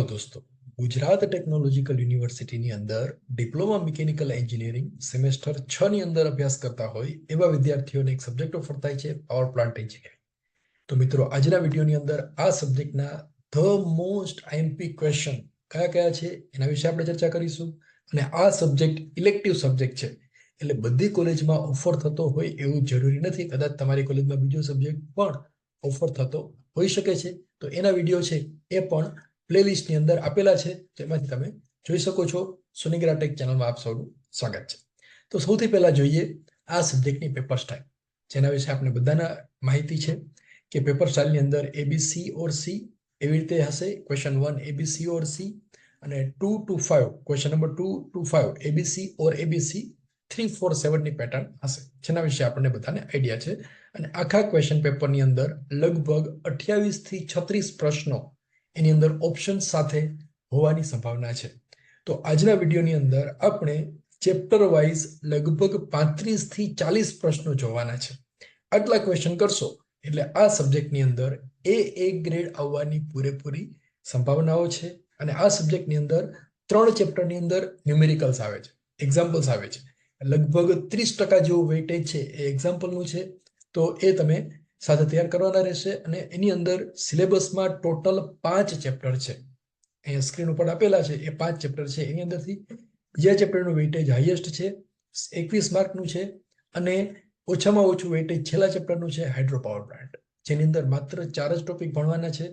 Hello દોસ્તો, Gujarat technological યુનિવર્સિટીની અંદર ડિપ્લોમા મિકેનિકલ એન્જિનિયરિંગ સેમેસ્ટર 6 ની અંદર અભ્યાસ કરતા હોય એવા વિદ્યાર્થીઓને એક સબ્જેક્ટ ઓફર થાય છે પાવર પ્લાન્ટ એન્જિનિયરિંગ. તો મિત્રો, આજના વિડીયોની અંદર આ સબ્જેક્ટના ધ મોસ્ટ આઈએમપી ક્વેશ્ચન કયા કયા છે એના વિશે આપણે ચર્ચા કરીશું. અને આ સબ્જેક્ટ ઇલેક્ટિવ સબ્જેક્ટ છે, એટલે બધી કોલેજમાં ઓફર થતો હોય એવું જરૂરી નથી. કદાચ તમારી કોલેજમાં બીજો સબ્જેક્ટ પણ ઓફર થતો હોઈ શકે છે. તો એના વિડીયો છે એ પણ પ્લેલિસ્ટની અંદર આપેલા છે, જેમાંથી તમે જોઈ શકો છો. સોનિગ્રા ટેક ચેનલમાં આપ સૌનું સ્વાગત છે. તો સૌથી પહેલા જોઈએ આ સબ્જેક્ટની પેપર સ્ટાઇલ, જેના વિશે આપણે બધાના માહિતી છે કે પેપર સ્ટાઇલની અંદર એબીસી ઓર સી એવી રીતે હશે. ક્વેશ્ચન 1 એબીસી ઓર સી, અને 2 to 5 question number 2 to 5 ABC or ABC 3, 4, 7 ની પેટર્ન હશે, જેના વિશે આપણને બધાને આઈડિયા છે. અને આખા ક્વેશ્ચન પેપરની અંદર લગભગ 28 થી 36 પ્રશ્નો એની અંદર ઓપ્શન સાથે હોવાની સંભાવના છે. તો આજના વિડીયોની અંદર આપણે ચેપ્ટર વાઇઝ લગભગ 35 થી 40 પ્રશ્નો જોવાના છે. આટલા ક્વેશ્ચન કરશો એટલે આ સબ્જેક્ટની અંદર એ ગ્રેડ આવવાની પૂરેપૂરી સંભાવનાઓ છે. અને આ સબ્જેક્ટની અંદર 3 ચેપ્ટરની અંદર ન્યુમેરિકલ્સ આવે છે, એક્ઝામ્પલ્સ આવે છે. લગભગ 30% જેવું વેઇટેજ છે એ એક્ઝામ્પલનું છે. તો એ તમે સાથે તૈયાર કરવાના રહેશે. અને એની અંદર સિલેબસમાં ટોટલ 5 ચેપ્ટર છે. અહીંયા સ્ક્રીન ઉપર આપેલા છે એ 5 ચેપ્ટર છે. એની અંદરથી બીજા ચેપ્ટરનું વેઇટેજ હાઈએસ્ટ છે, 21 માર્કનું છે. અને ઓછામાં ઓછું વેઇટેજ છેલ્લા ચેપ્ટરનું છે, હાઇડ્રો પાવર પ્લાન્ટ, જેની અંદર માત્ર 4 જ ટોપિક ભણવાના છે.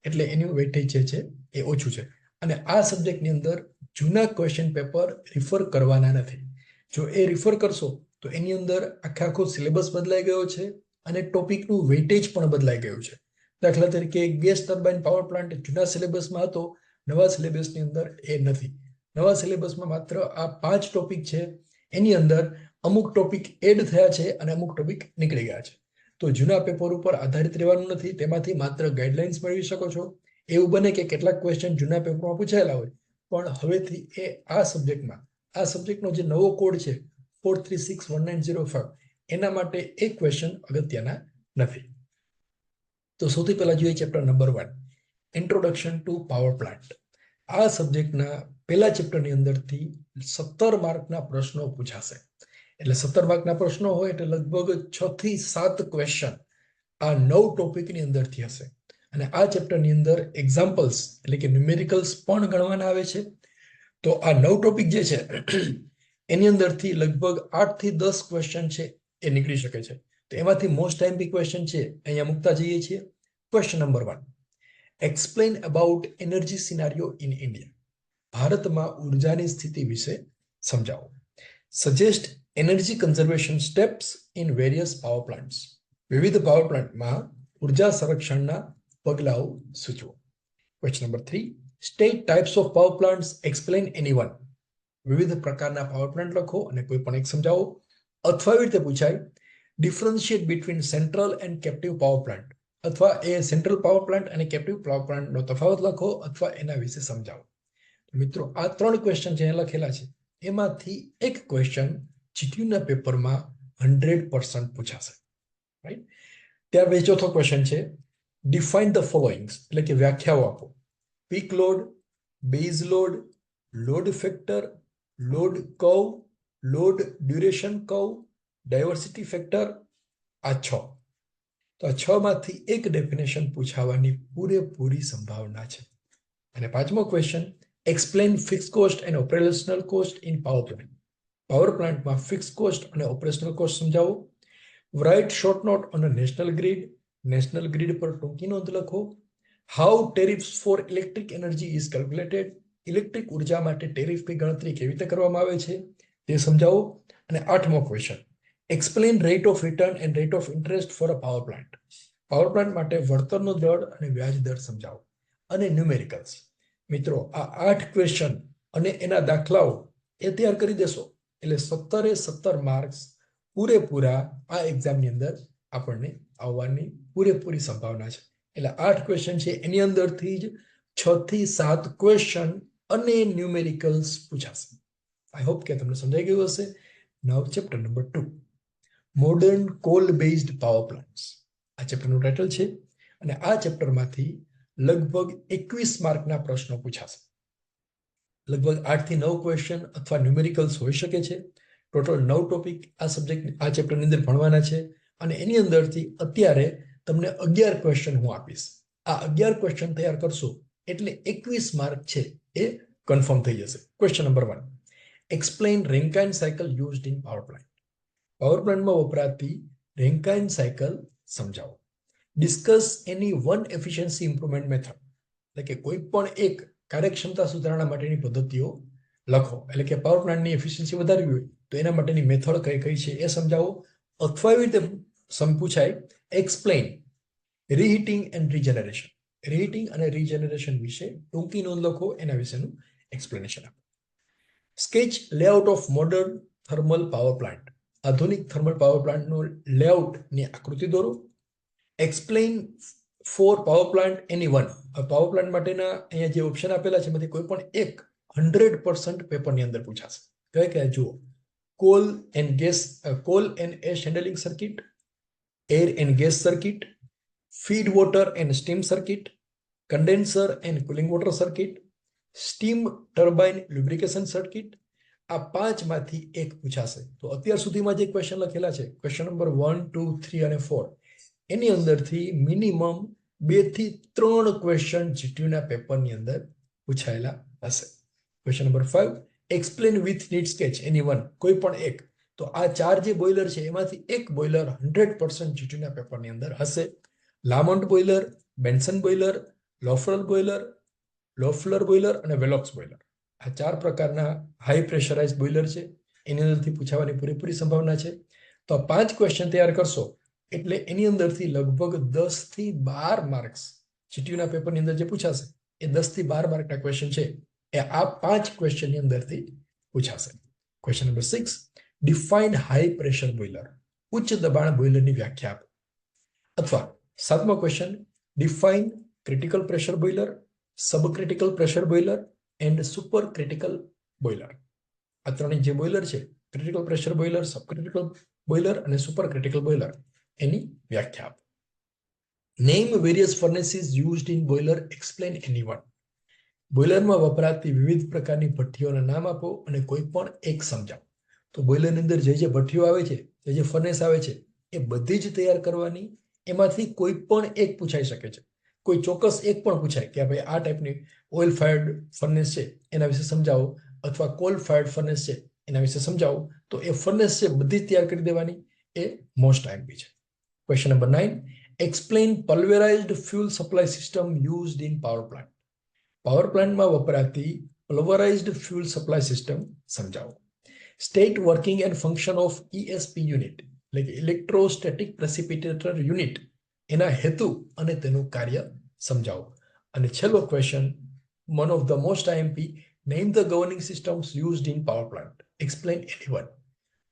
એટલે એનું વેઇટેજ જે છે એ ઓછું છે. અને આ સબ્જેક્ટની અંદર જૂના ક્વેશ્ચન પેપર રિફર કરવાના નથી. જો એ રિફર કરશો તો એની અંદર આખો સિલેબસ બદલાઈ ગયો છે અને ટોપિકનું વેઇટેજ પણ બદલાઈ ગયું છે. દાખલા તરીકે ગેસ ટર્બાઇન પાવર પ્લાન્ટ જૂના સિલેબસમાં હતો, નવા સિલેબસની અંદર એ નથી. નવા સિલેબસમાં માત્ર આ 5 ટોપિક છે. એની અંદર અમુક ટોપિક એડ થયા છે અને અમુક ટોપિક નીકળી ગયા છે. તો જૂના પેપર ઉપર આધારિત રહેવાનું નથી, તેમાંથી માત્ર ગાઈડલાઇન્સ મેળવી શકો છો. એવું બને કે કેટલાક ક્વેશ્ચન જૂના પેપરમાં પૂછાયેલા હોય, પણ હવેથી એ આ સબ્જેક્ટનો જે નવો કોડ છે 4361905, એના માટે એક ક્વેશ્ચન અગત્યના નથી. તો સૌથી પહેલા જોઈએ chapter number 1, introduction to power plant. આ સબ્જેક્ટના પહેલા ચેપ્ટરની અંદરથી 17 માર્કના પ્રશ્નો પૂછાશે. એટલે 17 માર્કના પ્રશ્નો હોય એટલે લગભગ 6 થી 7 ક્વેશ્ચન આ 9 ટોપિકની અંદરથી હશે. અને આ ચેપ્ટરની અંદર એક્ઝામ્પલ્સ એટલે કે ન્યુમેરિકલ્સ પણ ગણવાના આવે છે. તો આ 9 ટોપિક જે છે એની અંદરથી લગભગ 8 થી 10 ક્વેશ્ચન છે એ નીકળી શકે છે. તો એમાંથી મોસ્ટ આઈએમપી ક્વેશ્ચન છે અહીંયા મૂકતા જઈએ છીએ. Question number 1, explain about energy scenario in India. ભારતમાં ઉર્જાની સ્થિતિ વિશે સમજાવો. Suggest energy conservation steps in various power plants. વિવિધ પાવર પ્લાન્ટમાં ઉર્જા સંરક્ષણના પગલાઓ સૂચવો. Question number 3, state types of power plants, explain any one. વિવિધ પ્રકારના પાવર પ્લાન્ટ લખો અને કોઈ પણ એક સમજાવો. અથવા એવી રીતે પૂછાય, differentiate between central and captive power plant. અથવા એ સેન્ટ્રલ પાવર પ્લાન્ટ અને કેપ્ટિવ પાવર પ્લાન્ટનો તફાવત લખો અથવા એના વિશે સમજાવો. મિત્રો, આ 3 ક્વેશ્ચન જે લખેલા છે એમાંથી એક ક્વેશ્ચન જીટીયુના પેપરમાં 100% પૂછાશે, રાઈટ? ત્યાર પછી ચોથો ક્વેશ્ચન છે, ડિફાઇન ધ ફોલોઈંગ્સ, એટલે કે વ્યાખ્યાઓ આપો. Peak load, base load, load factor, load curve, load duration curve, diversity factor. આ 6. તો આ 6 માંથી એક ડેફિનેશન પૂછાવાની પૂરેપૂરી સંભાવના છે. અને પાંચમો question, explain fix cost and operational cost in power plant. Power પ્લાન્ટમાં ફિક્સ કોસ્ટ અને ઓપરેશનલ કોસ્ટ સમજાવો. Write short note on a national grid. National grid પર ટૂંકી નોંધ લખો. How tariffs for electric energy is calculated. Electric ઉર્જા માટે ટેરિફની ગણતરી કેવી રીતે કરવામાં આવે છે તે સમજાવો. અને 8મો question, explain rate of return and rate of interest for a power plant. Power plant માટે વળતરનો દર અને વ્યાજ દર સમજાવો. અને ન્યુમેરિકલ્સ. મિત્રો, આ 8 ક્વેશ્ચન અને એના દાખલાઓ એ તૈયાર કરી દેશો એટલે 17 માર્ક્સ પૂરેપૂરા આ એક્ઝામની અંદર આપણને આવવાની પૂરેપૂરી સંભાવના છે. એટલે 8 ક્વેશ્ચન છે એની અંદરથી જ 6 થી 7 ક્વેશ્ચન અને ન્યુમેરિકલ્સ પૂછાશે. આઈ હોપ કે તમને સમજાઈ ગયું હશે. Now chapter number 2, modern coal based power plants. આ ચેપ્ટરનું ટાઇટલ છે. અને આ ચેપ્ટરમાંથી લગભગ 21 માર્કના પ્રશ્નો પૂછાશે. લગભગ 8 થી 9 ક્વેશ્ચન અથવા ન્યુમેરિકલ્સ હોઈ શકે છે. ટોટલ 9 ટોપિક આ સબ્જેક્ટ આ ચેપ્ટરની અંદર ભણવાના છે અને એની અંદરથી અત્યારે તમને 11 ક્વેશ્ચન હું આપીશ. આ 11 ક્વેશ્ચન તૈયાર કરશો એટલે 21 માર્ક છે એ કન્ફર્મ થઈ જશે. Question number 1, explain Rankine cycle used in power plant. Power પ્લાન્ટમાં વપરાતી રેન્કાઇન સાયકલ સમજાવો. ડિસ્કસ એની વન એફિશિયન્સી ઇમ્પ્રુવમેન્ટ મેથડ, એટલે કે કોઈ પણ એક કાર્યક્ષમતા સુધારણા માટેની પદ્ધતિઓ લખો. એટલે કે પાવર પ્લાન્ટની એફિશિયન્સી વધારવી હોય તો એના માટેની મેથડ કઈ કઈ છે એ સમજાવો. અથવા એવી રીતે પૂછાય, એક્સપ્લેન રીહીટિંગ એન્ડ રીજનરેશન. રીહીટિંગ અને રીજનરેશન વિશે ટૂંકી નોંધ લખો, એના વિશેનું એક્સપ્લેનેશન આપો. Sketch layout of modern thermal power plant. આધુનિક થર્મલ પાવર પ્લાન્ટનો લેઆઉટની આકૃતિ દોરો. એક્સપ્લેન ફોર પાવર પ્લાન્ટ એની વન. પાવર પ્લાન્ટ માટેના અહીંયા જે ઓપ્શન આપેલા છે એમાંથી કોઈ પણ એક 100% પેપરની અંદર પૂછાશે. કયા કયા જુઓ. Coal and ash handling circuit, air and gas circuit, feed water and steam circuit, condenser and cooling water circuit, steam turbine lubrication circuit. આ 5 માંથી એક પૂછાશે. તો અત્યાર સુધીમાં જે ક્વેશ્ચન લખેલા છે, ક્વેશ્ચન નંબર 1, 2, 3 અને 4, એની અંદરથી મિનિમમ 2 થી 3 ક્વેશ્ચન જીટીયુના પેપરની અંદર પૂછાયેલા હશે. Question number 5, explain with need sketch any one. કોઈ પણ એક. તો આ 4 જે બોઇલર છે એમાંથી એક બોઇલર 100% જીટીયુના પેપરની અંદર હશે. લામોન્ટ બોઇલર, બેન્સન બોઇલર, લોફલર બોઇલર અને વેલોક્સ બોઇલર. આ 4 પ્રકારના હાઈ પ્રેશરાઇઝ બોઇલર છે. એની અંદરથી પૂછાવાની પૂરેપૂરી સંભાવના છે. તો આ 5 ક્વેશ્ચન તૈયાર કરશો એટલે એની અંદરથી લગભગ 10 થી 12 માર્ક્સ જીટીયુના પેપરની અંદર જે પૂછાશે એ 10 થી 12 માર્કના ક્વેશ્ચન છે એ આ 5 ક્વેશ્ચનની અંદરથી પૂછાશે. Question number 6, define high pressure boiler. ઉચ્ચ દબાણ બોઇલરની વ્યાખ્યા આપો. અથવા 7મો question, define critical pressure boiler, sub critical pressure boiler and super critical boiler. આ ત્રણેય જે બોઇલર છે, critical pressure boiler, sub critical boiler અને સુપર ક્રિટિકલ બોઇલર, એની વ્યાખ્યા આપો. Name various furnaces used in boiler, explain any one. બોઇલરમાં વપરાતી વિવિધ પ્રકારની ભઠ્ઠીઓના નામ આપો અને કોઈ પણ એક સમજાવો. તો બોઇલરની અંદર જે જે ભઠ્ઠીઓ આવે છે, જે ફર્નેસ આવે છે, એ બધી જ તૈયાર કરવાની. એમાંથી કોઈ પણ એક પૂછાઈ શકે છે. કોઈ ચોક્કસ એક પણ પૂછાય કે ભાઈ આ ટાઈપની ઓઇલ ફાયર્ડ ફર્નેસ છે એના વિશે સમજાવો, અથવા કોલ ફાયર્ડ ફર્નેસ છે એના વિશે સમજાવો. તો એ ફર્નેસ છે બધી તૈયાર કરી દેવાની. એ મોસ્ટ આઈએમપી છે. Question number 9, explain pulverised fuel supply system used in power plant. Power પ્લાન્ટમાં વપરાતી પલ્વરાઇઝ્ડ ફ્યુલ સપ્લાય સિસ્ટમ સમજાવો. State working and function of ESP unit, એટલે કે ઇલેક્ટ્રોસ્ટેટિક પ્રેસિપિટેટર યુનિટ, એના હેતુ અને તેનું કાર્ય સમજાવો. અને છેલ્લો question, one of the most IMP, name the governing systems used in power plant, explain any one.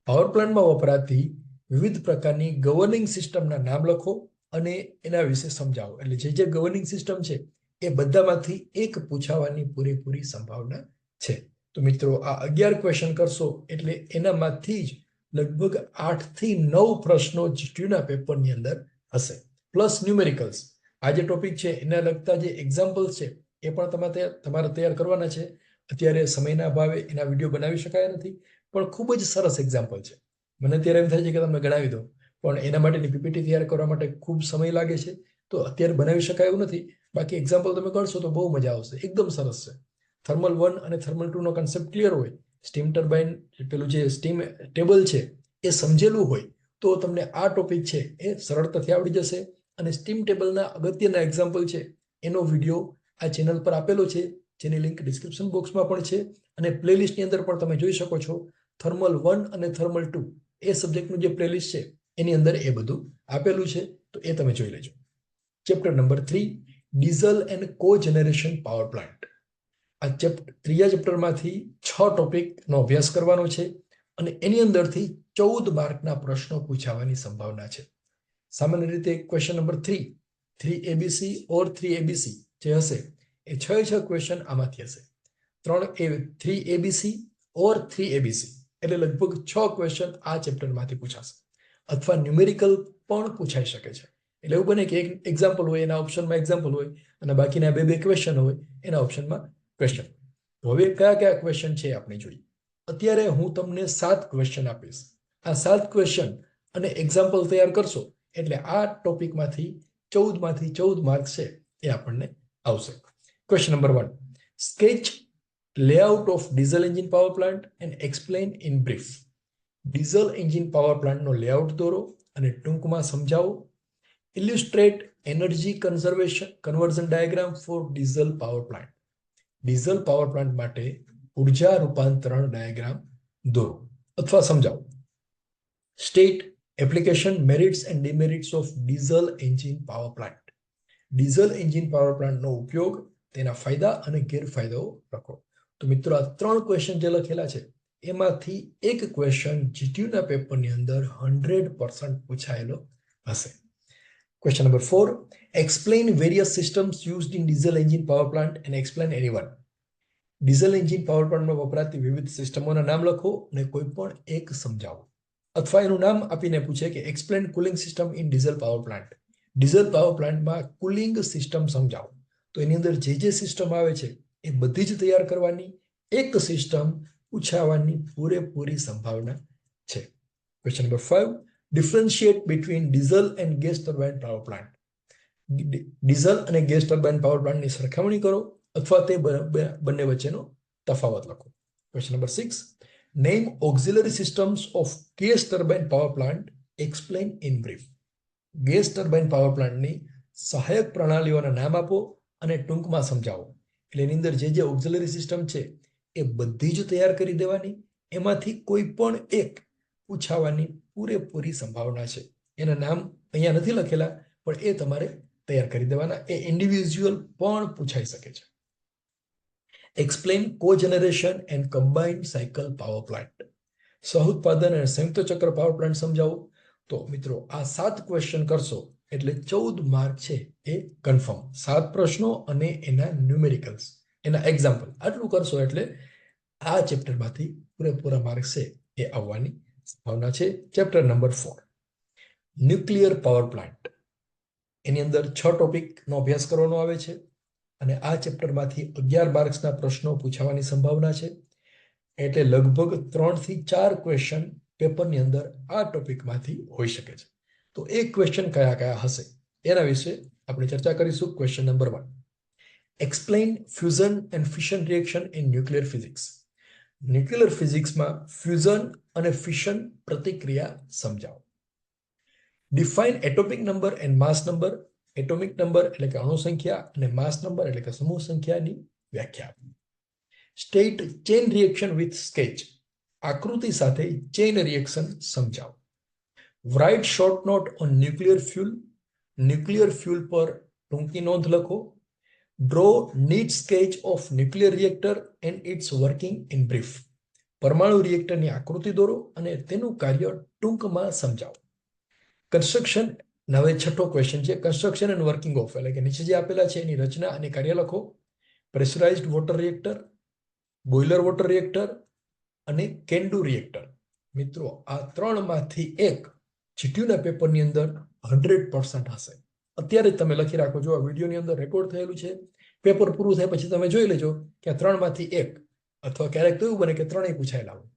Power પ્લાન્ટમાં વપરાતી વિવિધ પ્રકારની ગવર્નિંગ સિસ્ટમના નામ લખો અને એના વિશે સમજાવો. એટલે જે ગવર્નિંગ સિસ્ટમ છે એ બધામાંથી એક પૂછાવાની પૂરેપૂરી સંભાવના છે. તો મિત્રો આ 11 ક્વેશ્ચન કરશો એટલે એનામાંથી જ લગભગ 8 થી 9 પ્રશ્નો જીટીયુના પેપરની અંદર હશે, પ્લસ ન્યુમેરિકલ્સ. આ જે ટોપિક છે એના લગતા જે એક્ઝામ્પલ્સ છે એ પણ તમારે તૈયાર કરવાના છે. અત્યારે સમયના અભાવે એના વિડીયો બનાવી શકાય નથી, પણ ખૂબ જ સરસ એક્ઝામ્પલ છે. મને અત્યારે એમ થાય છે કે તમને ગણાવી દઉં, પણ એના માટેની પીપીટી તૈયાર કરવા માટે ખૂબ સમય લાગે છે, તો અત્યારે બનાવી શકાય એવું નથી. બાકી એક્ઝામ્પલ તમે કરશો તો બહુ મજા આવશે. એકદમ સરસ છે. થર્મલ 1 અને થર્મલ 2 નો કન્સેપ્ટ ક્લિયર હોય, સ્ટીમ ટર્બાઇન પેલું જે સ્ટીમ ટેબલ છે એ સમજેલું હોય તો તમને આ ટોપિક છે એ સરળતાથી આવડી જશે. અને સ્ટીમ ટેબલના અગત્યના એક્ઝામ્પલ છે એનો વિડીયો આ ચેનલ પર આપેલો છે, જેની લિંક ડિસ્ક્રિપ્શન બોક્સમાં પણ છે, અને પ્લેલિસ્ટની અંદર પણ તમે જોઈ શકો છો. થર્મલ 1 અને થર્મલ 2 એ સબ્જેક્ટનું જે પ્લેલિસ્ટ છે એની અંદર એ બધું આપેલું છે, તો એ તમે જોઈ લેજો. Chapter number 3, diesel and cogeneration power plant. આ ત્રીજા ચેપ્ટરમાંથી 6 ટોપિકનો અભ્યાસ કરવાનો છે અને એની અંદરથી 14 માર્કના પ્રશ્નો પૂછાવાની સંભાવના છે. સામાન્ય રીતે ક્વેશ્ચન નંબર 3 ABC ઓર 3ABC જે હશે એ 6 ક્વેશ્ચન આમાંથી હશે. 3 ABC ઓર 3ABC એટલે લગભગ 6 ક્વેશ્ચન આ ચેપ્ટરમાંથી પૂછાશે. અથવા ન્યુમેરિકલ પણ પૂછાઈ શકે છે. એટલે એવું બને કે એક એક્ઝામ્પલ હોય, એના ઓપ્શનમાં એક્ઝામ્પલ હોય અને બાકીના બે ક્વેશ્ચન હોય એના ઓપ્શનમાં ક્વેશ્ચન. હવે કયા કયા ક્વેશ્ચન છે આપણે જોઈએ. અત્યારે હું તમને 7 ક્વેશ્ચન આપીશ. આ 7 ક્વેશ્ચન અને એક્ઝામ્પલ તૈયાર કરશો એટલે આ ટોપિકમાંથી 14 માર્ક્સ છે એ આપણને આવશે. Question number 1, sketch layout of diesel engine power plant and explain in brief. Diesel engine power પ્લાન્ટનો લેઆઉટ દોરો અને ટૂંકમાં સમજાવો. Illustrate energy conversion diagram for diesel power plant. Diesel power plant માટે ઉર્જા રૂપાંતરણ ડાયાગ્રામ દોરો અથવા સમજાવો. State application merits and demerits of diesel engine power plant. Diesel engine power પ્લાન્ટનો ઉપયોગ, તેના ફાયદા અને ગેરફાયદાઓ લખો. તો મિત્રો આ 3 ક્વેશ્ચન જે લખેલા છે એમાંથી એક ક્વેશ્ચન જીટીયુના પેપરની અંદર 100% પૂછાયેલો હશે. Question number 4, explain various systems used in diesel engine power plant and explain any one. Diesel engine power પ્લાન્ટમાં વપરાતી વિવિધ સિસ્ટમોના નામ લખો અને કોઈ પણ એક સમજાવો. અથવા એનું નામ આપીને પૂછે કે explain cooling system in diesel power plant. Diesel power પ્લાન્ટમાં કુલિંગ સિસ્ટમ સમજાવો. તો એની અંદર જે સિસ્ટમ આવે છે એ બધી જ તૈયાર કરવાની. એક સિસ્ટમ પૂછાવાની પૂરેપૂરી સંભાવના છે. Question number 5, differentiate between diesel and gas turbine power plant. Diesel અને ગેસ ટર્બાઇન પાવર પ્લાન્ટની સરખામણી કરો અથવા તે બંને વચ્ચેનો તફાવત લખો. Question number 6, name auxiliary systems of gas turbine power plant, explain in brief. Gas turbine power પ્લાન્ટની સહાયક પ્રણાલીઓના નામ આપો અને ટૂંકમાં સમજાવો. એટલે એની અંદર જે ઓક્ઝિલરી સિસ્ટમ છે એ બધી જ તૈયાર કરી દેવાની. એમાંથી કોઈ પણ એક પૂછાવાની પૂરેપૂરી સંભાવના છે. એના નામ અહીંયા નથી લખેલા પણ એ તમારે તૈયાર કરી દેવાના. એ ઇન્ડિવિજ્યુઅલ પણ પૂછાઈ શકે છે. Explain cogeneration and combined cycle power plant. સહઉત્પાદન અને સંયુક્ત ચક્ર પાવર પ્લાન્ટ સમજાવો. તો મિત્રો આ 7 ક્વેશ્ચન કરશો એટલે 14 માર્ક છે એ કન્ફર્મ. 7 પ્રશ્નો અને એના ન્યુમેરિકલ્સ, એના એક્ઝામ્પલ, આટલું કરશો એટલે આ ચેપ્ટરમાંથી પૂરેપૂરા માર્ક્સ છે એ આવવાની સંભાવના છે. Chapter number 4, nuclear power plant. એની અંદર 6 ટોપિકનો અભ્યાસ કરવાનો આવે છે અને આ ચેપ્ટરમાંથી 11 માર્ક્સના પ્રશ્નો પૂછાવાની સંભાવના છે. એટલે લગભગ 3 થી 4 ક્વેશ્ચન પેપરની અંદર આ ટોપિકમાંથી હોઈ શકે છે. તો એક ક્વેશ્ચન કયા હશે એના વિશે આપણે ચર્ચા કરીશું. Question number 1, explain fusion and fission reaction in nuclear physics. Nuclear ફિઝિક્સમાં ફ્યુઝન અને ફિશન પ્રતિક્રિયા સમજાવો. Define atomic number and mass number. Atomic number એટલે કે અણુ સંખ્યા અને માસ નંબર એટલે કે સમૂહ સંખ્યાની વ્યાખ્યા. State chain reaction with sketch. આકૃતિ સાથે ચેઇન રિએક્શન સમજાવો. Write short note on nuclear fuel. Nuclear fuel પર ટૂંકી નોંધ લખો. Draw neat sketch of nuclear reactor and its working in brief. પરમાણુ રિએક્ટરની આકૃતિ દોરો અને તેનું કાર્ય ટૂંકમાં સમજાવો. કન્સ્ટ્રક્શન. હવે 6થો ક્વેશ્ચન છે કન્સ્ટ્રક્શન એન્ડ વર્કિંગ ઓફ, એટલે કે નીચે જે આપેલા છે એની રચના અને કાર્ય લખો. Pressurised water reactor, boiler water reactor અને કેન્ડુ રિએક્ટર. મિત્રો આ 3માંથી એક જીટીયુના પેપરની અંદર 100% હશે. અત્યારે જ તમે લખી રાખો. જો આ વિડીયોની અંદર રેકોર્ડ થયેલું છે, પેપર પૂરું થાય પછી તમે જોઈ લેજો કે આ 3માંથી એક, અથવા ક્યારેક તો એવું બને કે 3ય પૂછાયેલા હોય.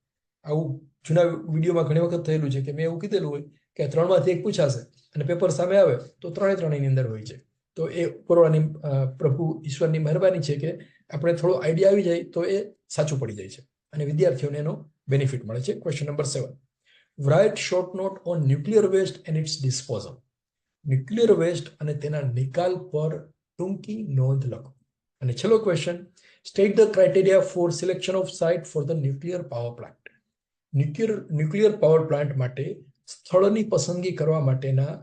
આવું જૂના વિડીયોમાં ઘણી વખત થયેલું છે કે મેં એવું કીધેલું હોય કે 3માંથી એક પૂછાશે અને પેપર સામે આવે તો 3ની અંદર હોય છે. તો એ ઉપરવાળાની પ્રભુ ઈશ્વરની મહેરબાની છે કે આપણે થોડો આઈડિયા આવી જાય તો એ સાચું પડી જાય છે અને વિદ્યાર્થીઓને એનો બેનિફિટ મળે છે. Question number 7, write short note on nuclear waste and its disposal. Nuclear waste અને તેના નિકાલ પર ટૂંકી નોંધ લખો. અને છેલ્લો question, state the criteria for selection of site for the nuclear power plant. Nuclear power plant માટે સ્થળની પસંદગી કરવા માટેના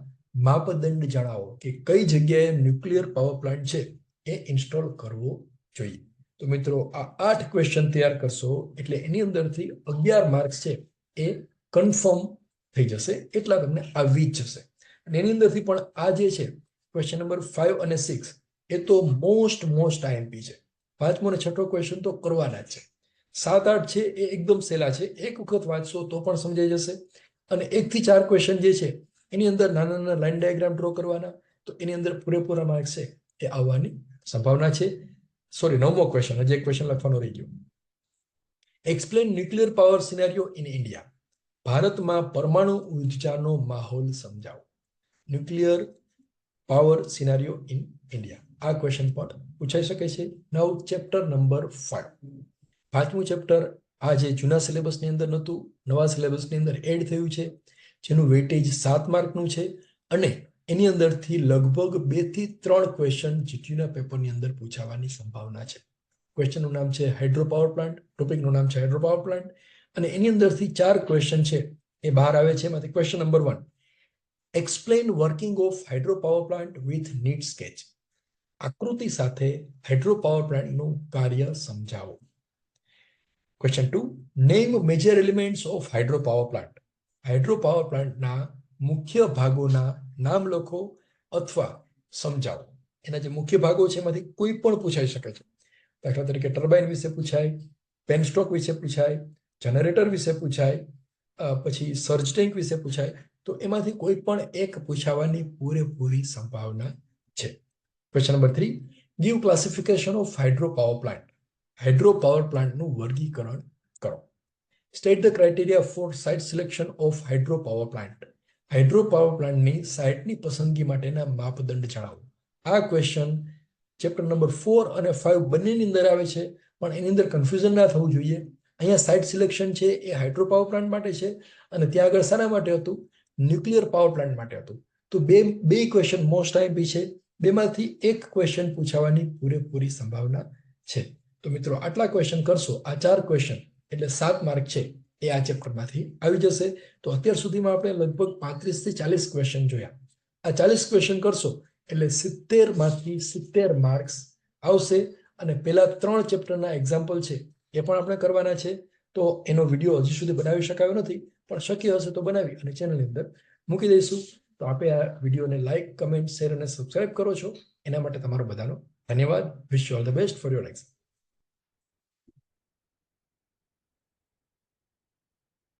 માપદંડ જણાવો કે કઈ જગ્યાએ ન્યુક્લિયર પાવર પ્લાન્ટ છે એ ઇન્સ્ટોલ કરવો જોઈએ. તો મિત્રો આ 8 ક્વેશ્ચન તૈયાર કરશો એટલે એની અંદરથી 11 માર્ક્સ છે એ કન્ફર્મ થઈ જશે. એટલા તમને આવી જ જશે. અને એની અંદરથી પણ આ જે છે ક્વેશ્ચન નંબર 5 અને 6 એ તો મોસ્ટ આઈએમપી છે. 5મો અને 6થો ક્વેશ્ચન તો કરવાના જ છે. 7-8 છે એ એકદમ સહેલા છે. એક વખત વાંચશો તો પણ સમજાઈ જશે. અને 1 થી 4 ક્વેશ્ચન જે છે એની અંદર નાના લાઈન ડાયાગ્રામ ડ્રો કરવાના. તો એની અંદર પૂરેપૂરા માર્ક્સ છે એ આવવાની સંભાવના છે. સોરી, 9મો ક્વેશ્ચન, હજી એક ક્વેશ્ચન લખવાનો રહી ગયો. Explain nuclear power scenario in India. ભારતમાં પરમાણુ ઉર્જાનો માહોલ સમજાવો. Nuclear power scenario in India, આ ક્વેશ્ચન પણ પૂછાઈ શકે છે. નાઉ ચેપ્ટર નંબર 5. 5મું ચેપ્ટર આ જે જૂના સિલેબસની અંદર નહોતું, નવા સિલેબસની અંદર એડ થયું છે, જેનું વેટેજ 7 માર્કનું છે અને એની અંદરથી લગભગ 2 થી 3 ક્વેશ્ચન જીટીયુના પેપરની અંદર પૂછાવાની સંભાવના છે. ક્વેશ્ચનનું નામ છે હાઇડ્રો પાવર પ્લાન્ટ, ટોપિકનું નામ છે હાઇડ્રો પાવર પ્લાન્ટ અને એની અંદરથી 4 ક્વેશ્ચન છે એ બહાર આવે છે. એમાંથી question number 1, explain working of hydro power plant with neat sketch. આકૃતિ સાથે હાઇડ્રો પાવર પ્લાન્ટનું કાર્ય સમજાવો. Question 2, name major elements of hydro power plant. Hydro power પ્લાન્ટના મુખ્ય ભાગોના નામ લખો અથવા સમજાવો. એના જે મુખ્ય ભાગો છે એમાંથી કોઈ પણ પૂછાઈ શકે છે. દાખલા તરીકે ટર્બાઇન વિશે પૂછાય, પેનસ્ટોક વિશે પૂછાય, જનરેટર વિશે પૂછાય, પછી સર્જ ટેન્ક વિશે પૂછાય. તો એમાંથી કોઈ પણ એક પૂછાવાની પૂરેપૂરી સંભાવના છે. Question number 3, give classification of hydro power plant. Hydro power પ્લાન્ટનું વર્ગીકરણ કરો. State the criteria for site selection of hydro power plant. Hydro power પ્લાન્ટની સાઇટની પસંદગી માટેના માપદંડ જણાવો. આ ક્વેશ્ચન ચેપ્ટર નંબર 4 અને 5 બંનેની અંદર આવે છે, પણ એની અંદર કન્ફ્યુઝન ના થવું જોઈએ. અહીંયા સાઇટ સિલેક્શન છે એ હાઇડ્રો પાવર પ્લાન્ટ માટે છે અને ત્યાં આગળ શાના માટે હતું? ન્યુક્લિયર પાવર પ્લાન્ટ માટે હતું. તો બે ક્વેશ્ચન મોસ્ટ આઈએમપી છે. બેમાંથી એક ક્વેશ્ચન પૂછાવાની પૂરેપૂરી સંભાવના છે. તો મિત્રો આટલા ક્વેશ્ચન કરશો, આ 4 ક્વેશ્ચન એટલે 7 માર્ક છે એ આ ચેપ્ટરમાંથી આવી જશે. તો અત્યાર સુધીમાં આપણે લગભગ 35 થી 40 ક્વેશ્ચન જોયા. આ 40 ક્વેશ્ચન કરશો એટલે 70 માંથી 70 માર્ક્સ આવશે. અને પેલા 3 ચેપ્ટરના એક્ઝામ્પલ છે એ પણ આપણે કરવાના છે. તો એનો વિડીયો હજી સુધી બનાવી શકાયો નથી, પણ શક્ય હશે તો બનાવી અને ચેનલની અંદર મૂકી દઈશું. તો આપણે આ વિડીયોને લાઇક, કમેન્ટ, શેર અને સબસ્ક્રાઇબ કરો છો એના માટે તમારો બધાનો ધન્યવાદ. Wish you all the best for your exam.